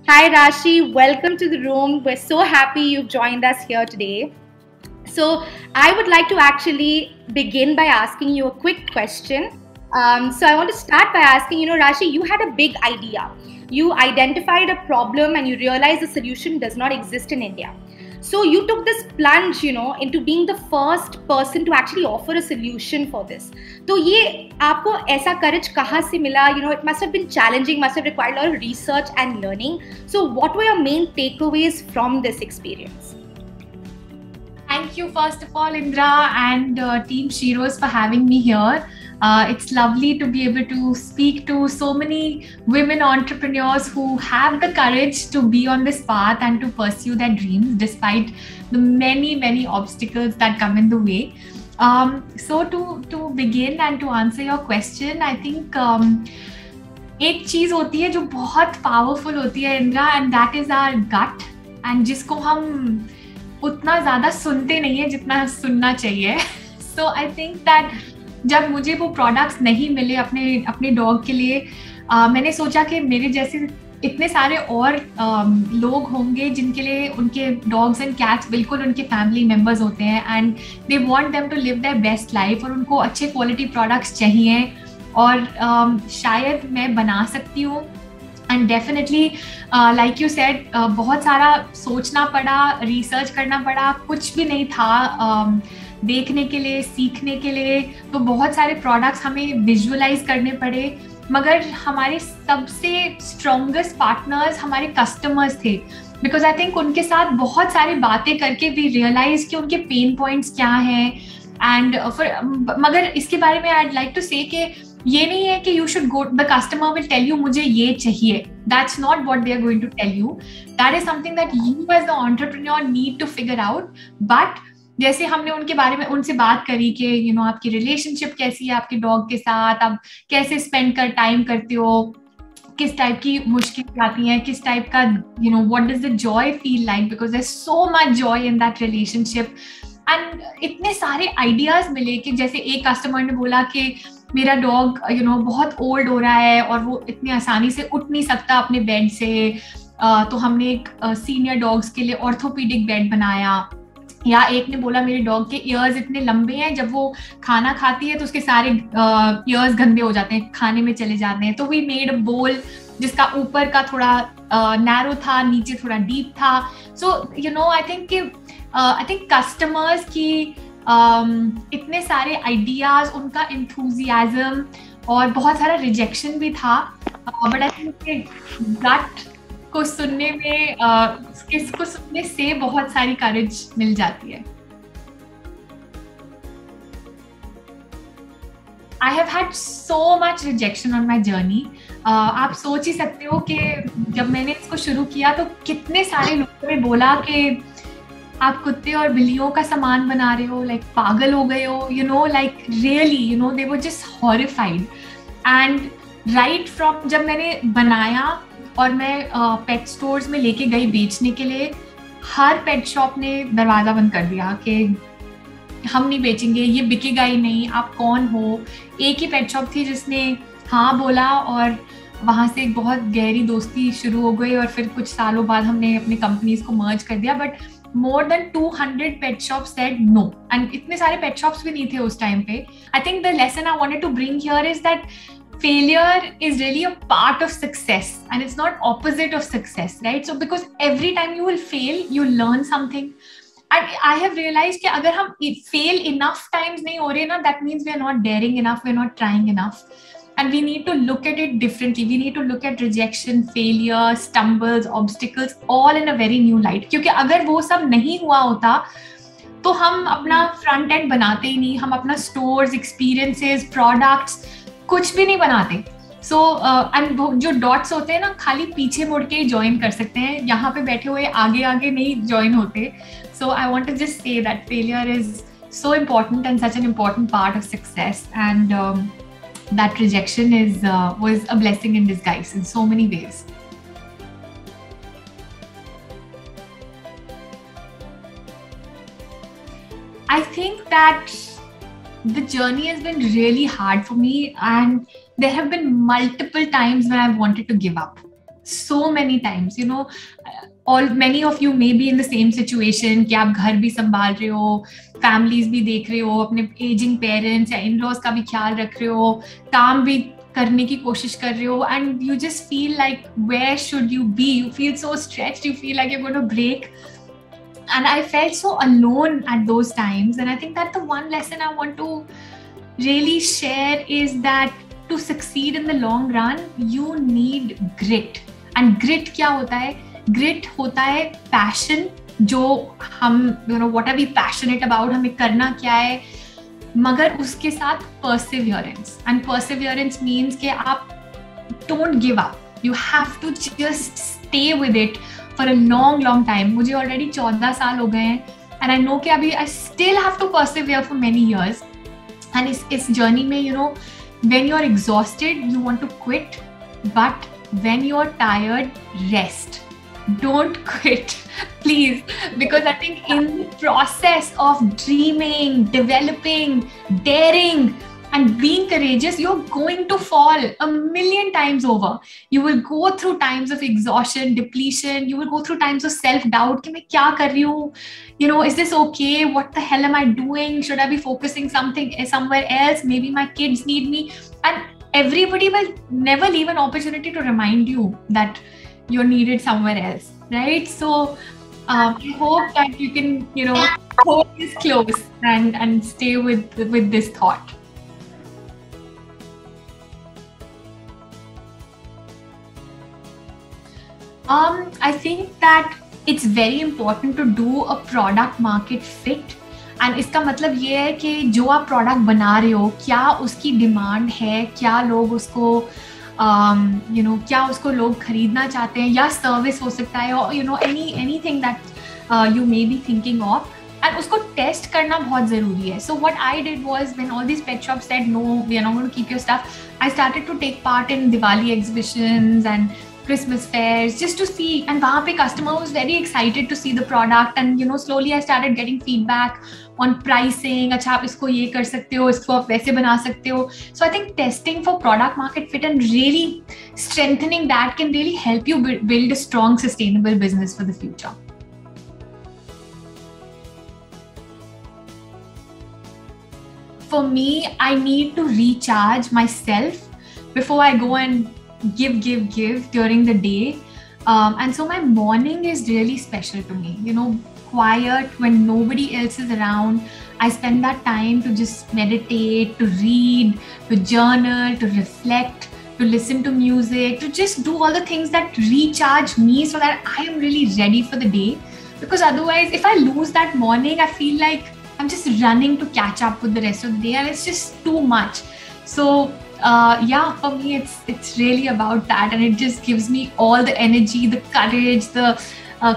Hi Rashi, welcome to the room. We're so happy you've joined us here today. So, I would like to actually begin by asking you a quick question. So, I want to start by asking, Rashi, you had a big idea. You identified a problem and you realized the solution does not exist in India. So, you took this plunge, into being the first person to actually offer a solution for this. तो ये आपको ऐसा courage कहाँ से मिला? It must have been challenging, must have required a lot of research and learning. So, what were your main takeaways from this experience? Thank you, first of all, Indra and Team Shiros for having me here. It's lovely to be able to speak to so many women entrepreneurs who have the courage to be on this path and to pursue their dreams despite the many, many obstacles that come in the way. So to begin and to answer your question, I think एक चीज होती है जो बहुत powerful होती है इंद्रा, and that is our gut, and जिसको हम उतना ज्यादा सुनते नहीं है जितना सुनना चाहिए. सो आई थिंक दैट जब मुझे वो प्रोडक्ट्स नहीं मिले अपने डॉग के लिए, मैंने सोचा कि मेरे जैसे इतने सारे और लोग होंगे जिनके लिए उनके डॉग्स एंड कैट्स बिल्कुल उनके फैमिली मेम्बर्स होते हैं and they want them to live their best life, और उनको अच्छे क्वालिटी प्रोडक्ट्स चाहिए और शायद मैं बना सकती हूँ. And definitely like you said, बहुत सारा सोचना पड़ा, रिसर्च करना पड़ा, कुछ भी नहीं था देखने के लिए, सीखने के लिए. तो बहुत सारे प्रोडक्ट्स हमें विजुअलाइज करने पड़े, मगर हमारे सबसे स्ट्रॉन्गेस्ट पार्टनर्स हमारे कस्टमर्स थे, बिकॉज आई थिंक उनके साथ बहुत सारी बातें करके भी रियलाइज कि उनके पेन पॉइंट्स क्या हैं. एंड मगर इसके बारे में आई लाइक टू से कि ये नहीं है कि you should go, the customer will tell you मुझे ये चाहिए. That's not what they are going to tell you. That is something that you as the entrepreneur need to figure out. But जैसे हमने उनके बारे में उनसे बात करी कि आपकी रिलेशनशिप कैसी है आपके डॉग के साथ, आप कैसे स्पेंड टाइम करते हो, किस टाइप की मुश्किल आती हैं, किस टाइप का what does the joy feel like, because there is so much joy in that relationship. And इतने सारे आइडियाज मिले कि जैसे एक कस्टमर ने बोला कि मेरा डॉग बहुत ओल्ड हो रहा है और वो इतनी आसानी से उठ नहीं सकता अपने बेड से, तो हमने एक सीनियर डॉग्स के लिए ऑर्थोपीडिक बेड बनाया. या एक ने बोला मेरे डॉग के ईयर्स इतने लंबे हैं, जब वो खाना खाती है तो उसके सारे ईयर्स गंदे हो जाते हैं, खाने में चले जाते हैं. तो वी मेड अ बोल जिसका ऊपर का थोड़ा नैरो था, नीचे थोड़ा डीप था. सो आई थिंक कस्टमर्स की इतने सारे आइडियाज, उनका एंथुजियाज्म और बहुत सारा रिजेक्शन भी था, बट आई थिंक गट को सुनने में, इसको सुनने से बहुत सारी करेज मिल जाती है. I have had so much rejection on my journey. आप सोच ही सकते हो कि जब मैंने इसको शुरू किया तो कितने सारे लोगों ने बोला कि आप कुत्ते और बिल्लियों का सामान बना रहे हो, लाइक पागल हो गए हो, like really they were just horrified. And right from जब मैंने बनाया और मैं पेट स्टोर्स में लेके गई बेचने के लिए, हर पेट शॉप ने दरवाजा बंद कर दिया कि हम नहीं बेचेंगे, ये बिकेगा ही नहीं, आप कौन हो. एक ही पेट शॉप थी जिसने हाँ बोला और वहाँ से एक बहुत गहरी दोस्ती शुरू हो गई और फिर कुछ सालों बाद हमने अपनी कंपनीज को मर्ज कर दिया. But more than 200 pet shops said no, and इतने सारे pet shops भी नहीं थे उस टाइम पे. I think the lesson I wanted to bring here is that failure is really a part of success and it's not opposite of success, right? So because every time you will fail, you learn something. And I have realized कि अगर हम fail enough times नहीं हो रहे ना, that means we are not daring enough, we are not trying enough. And we need to look at it differently. We need to look at rejection, failure, stumbles, obstacles, all in a very new light. क्योंकि अगर वो सब नहीं हुआ होता तो हम अपना फ्रंट एंड बनाते ही नहीं, हम अपना स्टोर्स, एक्सपीरियंसेस, प्रोडक्ट्स कुछ भी नहीं बनाते. सो एंड जो डॉट्स होते हैं ना, खाली पीछे मुड़ के ज्वाइन कर सकते हैं, यहाँ पे बैठे हुए आगे आगे नहीं ज्वाइन होते. So I want to just say that failure is so important and such an important part of success, and that rejection was a blessing in disguise in so many ways. I think that the journey has been really hard for me, and there have been multiple times when I've wanted to give up. so many times, you know, all many of you may be in the same situation कि आप घर भी संभाल रहे हो, families भी देख रहे हो, अपने aging parents या in-laws का भी ख्याल रख रहे हो, काम भी करने की कोशिश कर रहे हो, and you just feel like where should you be? You feel so stretched, you feel like you're going to break. And I felt so alone at those times. And I think that the one lesson I want to really share is that to succeed in the long run, you need grit. And grit क्या होता है? Grit होता है passion, जो हम, you know, what are we passionate about, हमें करना क्या है, मगर उसके साथ perseverance. And perseverance means कि आप don't give up. You have to just stay with it for a long time. मुझे already 14 साल हो गए हैं, and I know कि अभी I still have to persevere for many years. And इस journey में, you know, when you're exhausted, you want to quit, but when you're tired, rest. Don't quit, please, because I think in the process of dreaming, developing, daring, and being courageous, you're going to fall a million times over. You will go through times of exhaustion, depletion. You will go through times of self-doubt. कि मैं क्या कर रही हूँ? You know, is this okay? What the hell am I doing? Should I be focusing somewhere else? Maybe my kids need me. And everybody will never leave an opportunity to remind you that you're needed somewhere else, right? So I hope that you can, you know, hold this close and stay with this thought. I think that it's very important to do a product market fit. And इसका मतलब ये है कि जो आप product बना रहे हो, क्या उसकी डिमांड है, क्या लोग उसको you know, क्या उसको लोग खरीदना चाहते हैं, या सर्विस हो सकता है, or you know, anything that you may be thinking of, and उसको टेस्ट करना बहुत ज़रूरी है. So what I did was, when all these pet shops said no, we are not going to keep your stuff, I started to take part in Diwali exhibitions and Christmas fairs just to see, and वहाँ पे customer was very excited to see the product, and you know, slowly I started getting feedback on pricing. अच्छा, आप इसको ये कर सकते हो, इसको आप वैसे बना सकते हो. So I think testing for product market fit and really strengthening that can really help you build a strong, sustainable business for the future. For me, I need to recharge myself before I go and give during the day. And so my morning is really special to me, you know, quiet when nobody else is around. I spend that time to just meditate, to read, to journal, to reflect, to listen to music, to just do all the things that recharge me so that I am really ready for the day. Because otherwise, if I lose that morning, I feel like I'm just running to catch up with the rest of the day, and it's just too much. So yeah, for me, it's really about that, and it just gives me all the energy, the courage, the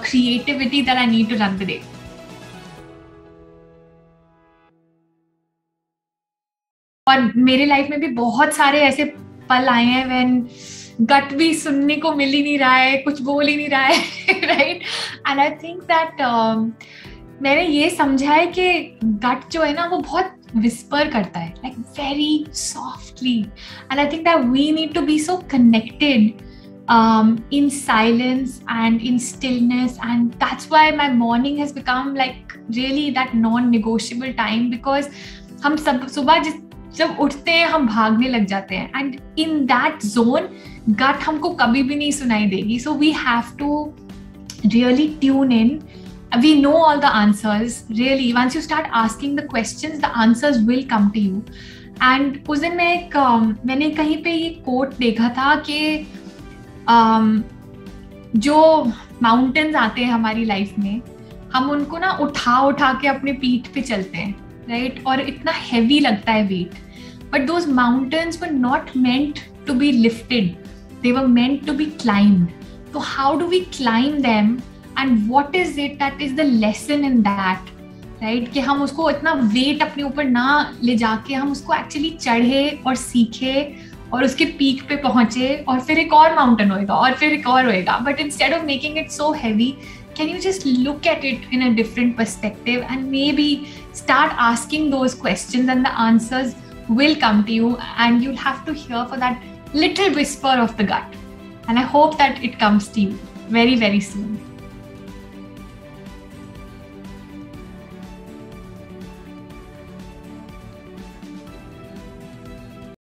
creativity that I need to run the day. और मेरे life में भी बहुत सारे ऐसे पल आए हैं when गट भी सुनने को मिल ही नहीं रहा है, कुछ बोल ही नहीं रहा है, right? And I think that मैंने ये समझा है कि गट जो है ना, वो बहुत whisper करता है, like very softly. And I think that we need to be so connected in silence and in stillness, and that's why my morning has become like really that non-negotiable time, because हम सब सुबह जब उठते हैं हम भागने लग जाते हैं, and in that zone gut हमको कभी भी नहीं सुनाई देगी. So we have to really tune in. We know all the answers. Really, once you start asking the questions, the answers will come to you. And उस दिन मैंने कहीं पे ये quote देखा था कि जो mountains आते हैं हमारी life में, हम उनको ना उठा के अपने पीठ पे चलते हैं, right? और इतना heavy लगता है weight. But those mountains were not meant to be lifted. They were meant to be climbed. So how do we climb them? And what is it that is the lesson in that, right? कि हम उसको इतना weight अपने ऊपर ना ले जाके हम उसको actually चढ़े और सीखे और उसके peak पे पहुंचे, और फिर एक और mountain होएगा और फिर एक और होएगा. But instead of making it so heavy, can you just look at it in a different perspective and maybe start asking those questions, and the answers will come to you, and you'll have to hear for that little whisper of the gut. And I hope that it comes to you very, very soon.